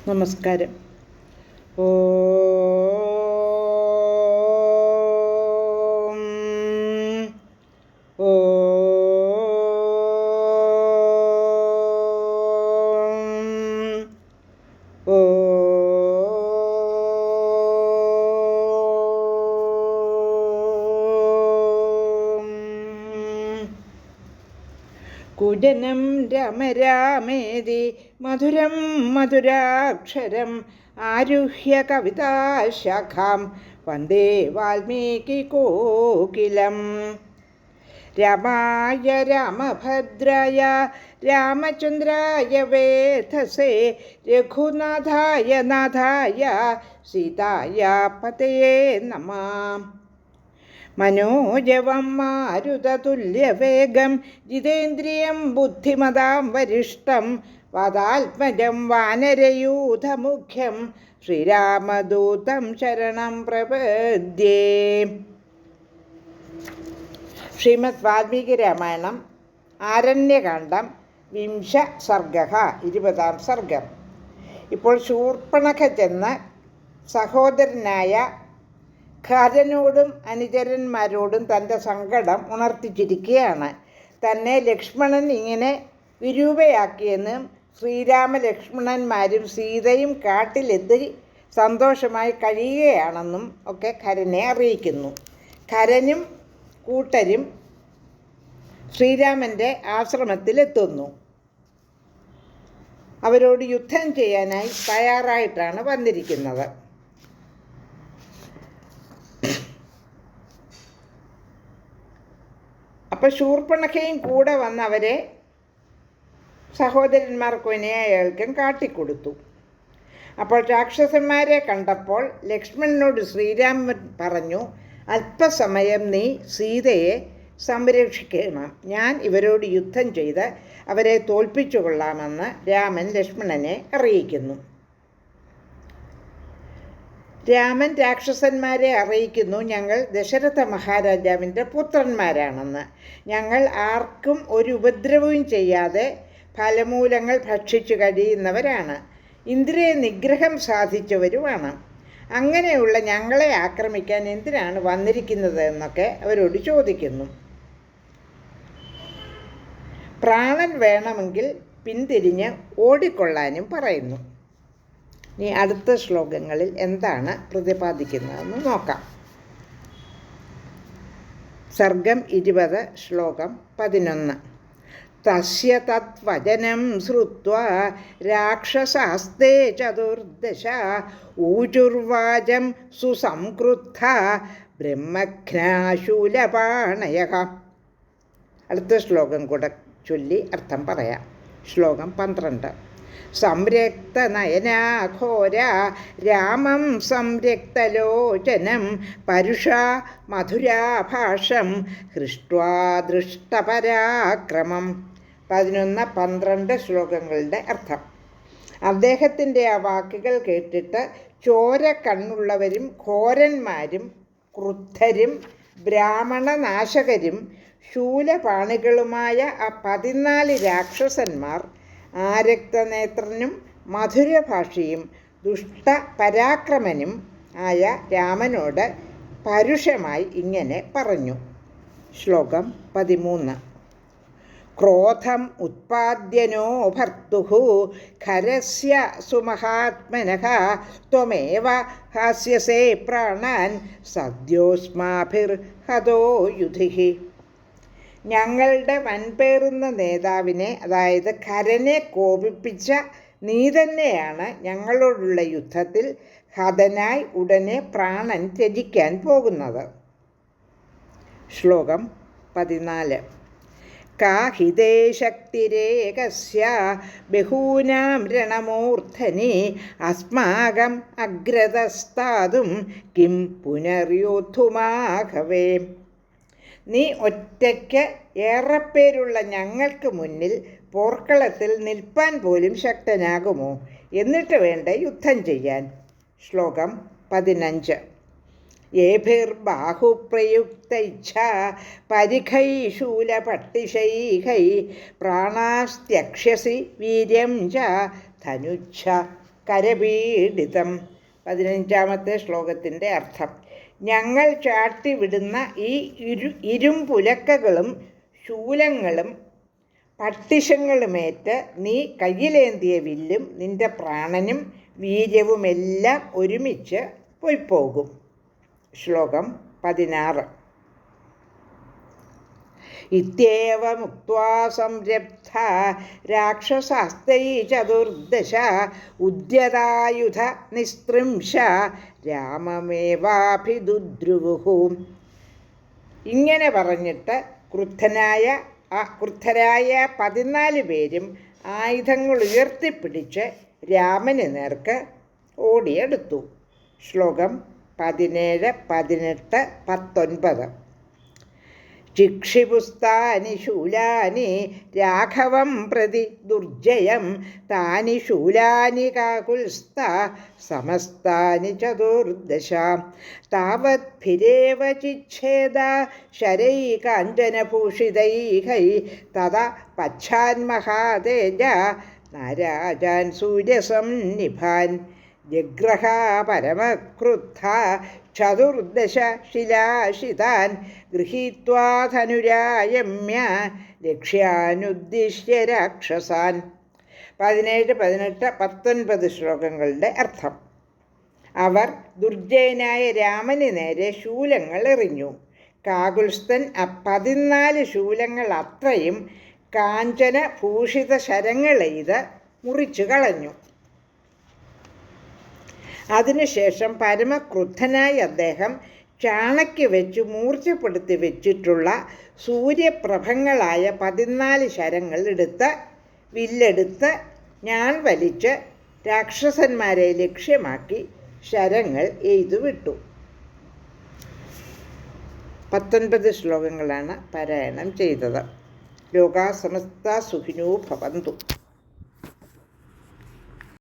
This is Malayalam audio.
നമസ്കാരം. ഓം കുജനം രമരാമേതി മധുരം മധുരാക്ഷരം ആരുഹ്യ കവിതാശാഖാം വന്ദേ വാൽമീകികോകിലം. രാമായ രാമഭദ്രായ രാമചന്ദ്രായ വേധസേ രഘുനാഥായ നാഥായ സീതായ പതയേ നമഃ. മനോജവം മാരുതതുല്യവേഗം ജിതേന്ദ്രിയം ബുദ്ധിമതാം വരിഷ്ഠം വാതാത്മജം വാനരയൂഥമുഖ്യം ശ്രീരാമദൂതം ശരണം പ്രപദ്യേ. ശ്രീമദ് വാൽമീകി രാമായണം ആരണ്യകാണ്ഡം വിംശ സർഗഃ 20-ാം സർഗം. ഇപ്പോൾ ശൂർപ്പണഖ ചെന്ന് സഹോദരനായ ഖരനോടും അനുചരന്മാരോടും തൻ്റെ സങ്കടം ഉണർത്തിച്ചിരിക്കുകയാണ്. തന്നെ ലക്ഷ്മണൻ ഇങ്ങനെ വിരൂപയാക്കിയെന്നും ശ്രീരാമലക്ഷ്മണന്മാരും സീതയും കാട്ടിലെത്തി സന്തോഷമായി കഴിയുകയാണെന്നും ഒക്കെ ഖരനെ അറിയിക്കുന്നു. ഖരനും കൂട്ടരും ശ്രീരാമൻ്റെ ആശ്രമത്തിലെത്തുന്നു. അവരോട് യുദ്ധം ചെയ്യാനായി തയ്യാറായിട്ടാണ് വന്നിരിക്കുന്നത്. അപ്പോൾ ശൂർപ്പണഖയും കൂടെ വന്ന് അവരെ സഹോദരന്മാർക്കും വിനയാൾക്കും കാട്ടിക്കൊടുത്തു. അപ്പോൾ രാക്ഷസന്മാരെ കണ്ടപ്പോൾ ലക്ഷ്മണനോട് ശ്രീരാമൻ പറഞ്ഞു, അല്പസമയം നീ സീതയെ സംരക്ഷിക്കണം. ഞാൻ ഇവരോട് യുദ്ധം ചെയ്ത് അവരെ തോൽപ്പിച്ചു കൊള്ളാമെന്ന് രാമൻ ലക്ഷ്മണനെ അറിയിക്കുന്നു. രാമൻ രാക്ഷസന്മാരെ അറിയിക്കുന്നു, ഞങ്ങൾ ദശരഥ മഹാരാജാവിൻ്റെ പുത്രന്മാരാണെന്ന്. ഞങ്ങൾ ആർക്കും ഒരു ഉപദ്രവവും ചെയ്യാതെ ഫലമൂലങ്ങൾ ഭക്ഷിച്ചു കഴിയുന്നവരാണ്. ഇന്ദ്രിയ നിഗ്രഹം സാധിച്ചവരുമാണ്. അങ്ങനെയുള്ള ഞങ്ങളെ ആക്രമിക്കാൻ എന്തിനാണ് വന്നിരിക്കുന്നത് എന്നൊക്കെ അവരോട് ചോദിക്കുന്നു. പ്രാണൻ വേണമെങ്കിൽ പിന്തിരിഞ്ഞ് ഓടിക്കൊള്ളാനും പറയുന്നു. ഇനി അടുത്ത ശ്ലോകങ്ങളിൽ എന്താണ് പ്രതിപാദിക്കുന്നതെന്ന് നോക്കാം. സർഗം 20, ശ്ലോകം 11. തസ്യ തദ്വചനം ശ്രുത്വാ രാക്ഷസാസ്തേ ചതുർദശ ഊചുർവാചം സുസംക്രുദ്ധ ബ്രഹ്മഘ്നാശൂലപാണയഃ. അടുത്ത ശ്ലോകം കൂടെ ചൊല്ലി അർത്ഥം പറയാം. ശ്ലോകം 12. സംരക്തനയനാഘോര രാമം സംരക്തലോചനം പരുഷാ മധുരാഭാഷം ഹൃഷ്ട്വാ ദൃഷ്ടപരാക്രമം. 11-12 ശ്ലോകങ്ങളുടെ അർത്ഥം. അദ്ദേഹത്തിൻ്റെ ആ വാക്കുകൾ കേട്ടിട്ട് ചോര കണ്ണുള്ളവരും ഘോരന്മാരും ക്രുദ്ധരും ബ്രാഹ്മണനാശകരും ശൂലപാണികളുമായ ആ 14 രാക്ഷസന്മാർ ആരക്തനേത്രനും മധുരഭാഷിയും ദുഷ്ടപരാക്രമനും ആയ രാമനോട് പരുഷമായി ഇങ്ങനെ പറഞ്ഞു. ശ്ലോകം 13. ക്രോധം ഉത്പാദ്യനോ ഭർത്തുഃ ഖരസ്യ സുമഹാത്മനഃ ത്വമേവ ഹാസ്യസേ പ്രാണാൻ സദ്യോസ്മാഭിർഹതോ യുധിഃ. ഞങ്ങളുടെ വൻപേറുന്ന നേതാവിനെ, അതായത് ഖരനെ കോപിപ്പിച്ച നീ തന്നെയാണ് ഞങ്ങളോടുള്ള യുദ്ധത്തിൽ ഹതനായി ഉടനെ പ്രാണൻ ത്യജിക്കാൻ പോകുന്നത്. ശ്ലോകം 14. കാഹിതേ ശക്തിരേകസ്യ ബഹൂനാം രണമൂർധനി അസ്മാകം അഗ്രതസ്താതും കിം പുനർയോദ്ധുമാഘവേ. നീ ഒറ്റയ്ക്ക് ഏറെപ്പേരുള്ള ഞങ്ങൾക്ക് മുന്നിൽ പോർക്കളത്തിൽ നിൽപ്പാൻ പോലും ശക്തനാകുമോ? എന്നിട്ട് വേണ്ട യുദ്ധം ചെയ്യാൻ. ശ്ലോകം 15. ഏഭിർബാഹുപ്രയുക്തൈച്ഛാ പരിഖൈ ശൂലപട്ടിശൈഖൈ പ്രാണാസ്ത്യക്ഷ്യസി വീര്യം ച ധനുച്ഛ കരപീഡിതം. 15-ാമത്തെ ശ്ലോകത്തിൻ്റെ അർത്ഥം: ഞങ്ങൾ ചാട്ടിവിടുന്ന ഈ ഇരുമ്പുലക്കകളും ശൂലങ്ങളും പട്ടിശങ്ങളുമേറ്റ് നീ കയ്യിലേന്തിയ വില്ലും നിന്റെ പ്രാണനും വീര്യവുമെല്ലാം ഒരുമിച്ച് പൊയ്പോകും. ശ്ലോകം 16. ഇത്യേവമുക്ത്വാ സംരബ്ധ രാക്ഷസാസ്തൈ ചതുർദശ ഉദ്യതായുധ നിസ്തൃംശ രാമമേവാഭിദുദ്രുവുഹു. ഇങ്ങനെ പറഞ്ഞിട്ട് ക്രുദ്ധരായ 14 പേരും ആയുധങ്ങൾ ഉയർത്തിപ്പിടിച്ച് രാമന് നേർക്ക് ഓടിയെടുത്തു. ശ്ലോകം 17, 18, 19. ചിക്ഷിപുസ്താനി ശൂലാനി രാഘവം പ്രതി ദുർജയം താനി ശൂലാനി കാകുൽസ്ഥ സമസ്താനി ചതുർദശ താവദ്ഭിരേവ ചിച്ഛേദ ശരൈ കാഞ്ചനഭൂഷിതൈഹൈ തഥാ പശ്ചാന്മഹാതേജ നാരാജാൻ സൂര്യസംനിഭാൻ ജഗ്രഹ പരമക്രുദ്ധ ചതുർദശ ശിലാശിതാൻ ഗൃഹീത്വാ ധനുരായമ്യ ലക്ഷ്യാനുദ്ദിശ്യ രാക്ഷസാൻ. 17, 18, 19 ശ്ലോകങ്ങളുടെ അർത്ഥം: അവർ ദുർജയനായ രാമന് നേരെ ശൂലങ്ങൾ എറിഞ്ഞു. കാകുൽസ്ഥൻ 14 ശൂലങ്ങൾ അത്രയും കാഞ്ചന ഭൂഷിത ശരങ്ങളെയ്ത് മുറിച്ചു കളഞ്ഞു. അതിനുശേഷം പരമക്രുദ്ധനായ അദ്ദേഹം ചാണയ്ക്ക് വെച്ച് മൂർച്ചപ്പെടുത്തി വെച്ചിട്ടുള്ള സൂര്യപ്രഭങ്ങളായ 14 ശരങ്ങൾ വില്ലെടുത്ത് ഞാൻ വലിച്ച് രാക്ഷസന്മാരെ ലക്ഷ്യമാക്കി ശരങ്ങൾ എയ്തുവിട്ടു. 19 ശ്ലോകങ്ങളാണ് പാരായണം ചെയ്തത്. ലോകാ സമസ്ത സുഖിനോ ഭവന്തു.